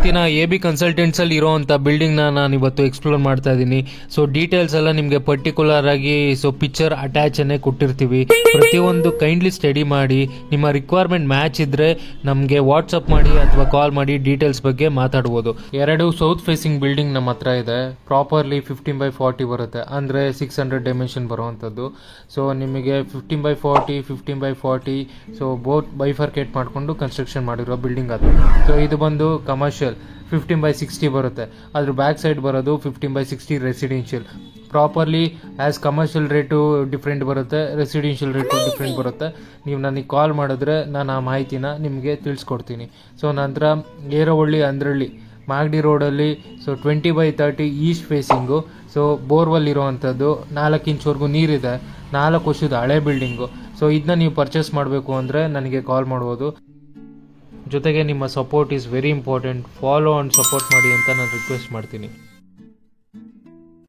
ಇವತ್ತಿನ AB consultants ಅಲ್ಲಿ ಇರೋಂಥ ಬಿಲ್ಡಿಂಗ್ ನಾನು ಇವತ್ತು ಎಕ್ಸ್ಪ್ಲೋರ್ ಮಾಡ್ತಾ ಇದ್ದೀನಿ. ಸೊ ಡೀಟೇಲ್ಸ್ ಎಲ್ಲ ನಿಮಗೆ ಪರ್ಟಿಕ್ಯುಲರ್ ಆಗಿ ಪಿಕ್ಚರ್ ಅಟ್ಯಾಚ್ ಅನ್ನೇ ಕೊಟ್ಟಿರ್ತೀವಿ. ಪ್ರತಿಯೊಂದು ಕೈಂಡ್ಲಿ ಸ್ಟಡಿ ಮಾಡಿ, ನಿಮ್ಮ ರಿಕ್ವೈರ್ಮೆಂಟ್ ಮ್ಯಾಚ್ ಇದ್ರೆ ನಮಗೆ ವಾಟ್ಸಪ್ ಮಾಡಿ ಅಥವಾ ಕಾಲ್ ಮಾಡಿ ಡೀಟೇಲ್ಸ್ ಬಗ್ಗೆ ಮಾತಾಡ್ಬೋದು. 2 ಸೌತ್ ಫೇಸಿಂಗ್ ಬಿಲ್ಡಿಂಗ್ ನಮ್ಮ ಹತ್ರ ಇದೆ. ಪ್ರಾಪರ್ಲಿ 15x40 ಬರುತ್ತೆ, ಅಂದ್ರೆ 600 ಡೈಮೆನ್ಷನ್ ಬರುವಂಥದ್ದು. ಸೊ ನಿಮಗೆ 15x40, 15x40 so both bifurcate ಮಾಡಿಕೊಂಡು ಕನ್ಸ್ಟ್ರಕ್ಷನ್ ಮಾಡಿರೋ ಬಿಲ್ಡಿಂಗ್ ಅದು. ಸೊ ಇದು ಬಂದು ಕಮರ್ಷಿಯಲ್ 15x60 ಬರುತ್ತೆ. ಅದ್ರ ಬ್ಯಾಕ್ ಸೈಡ್ ಬರೋದು 15x60 residential. Properly as commercial rate different ಬರುತ್ತೆ, ರೆಸಿಡೆನ್ಷಿಯಲ್ ರೇಟು ಡಿಫ್ರೆಂಟ್ ಬರುತ್ತೆ. ನೀವು ನನಗೆ ಕಾಲ್ ಮಾಡಿದ್ರೆ ನಾನು ಆ ಮಾಹಿತಿನ ನಿಮಗೆ ತಿಳಿಸ್ಕೊಡ್ತೀನಿ. ಸೊ ನಂತರ ಏರವಳ್ಳಿ ಅಂದ್ರಳ್ಳಿ ಮಾಗಡಿ ರೋಡಲ್ಲಿ 20x30 east facing. So borewell ಇರೋವಂಥದ್ದು, 4 ಇಂಚ್ವರೆಗೂ ನೀರಿದೆ, 4 ವರ್ಷದ ಹಳೆ ಬಿಲ್ಡಿಂಗು. ಸೊ ಇದನ್ನ ನೀವು ಪರ್ಚೇಸ್ ಮಾಡಬೇಕು ಅಂದರೆ ನನಗೆ ಕಾಲ್ ಮಾಡ್ಬೋದು. ಜೊತೆಗೆ ನಿಮ್ಮ support is very important. Follow and support ಮಾಡಿ ಅಂತ ನಾನು ರಿಕ್ವೆಸ್ಟ್ ಮಾಡ್ತೀನಿ.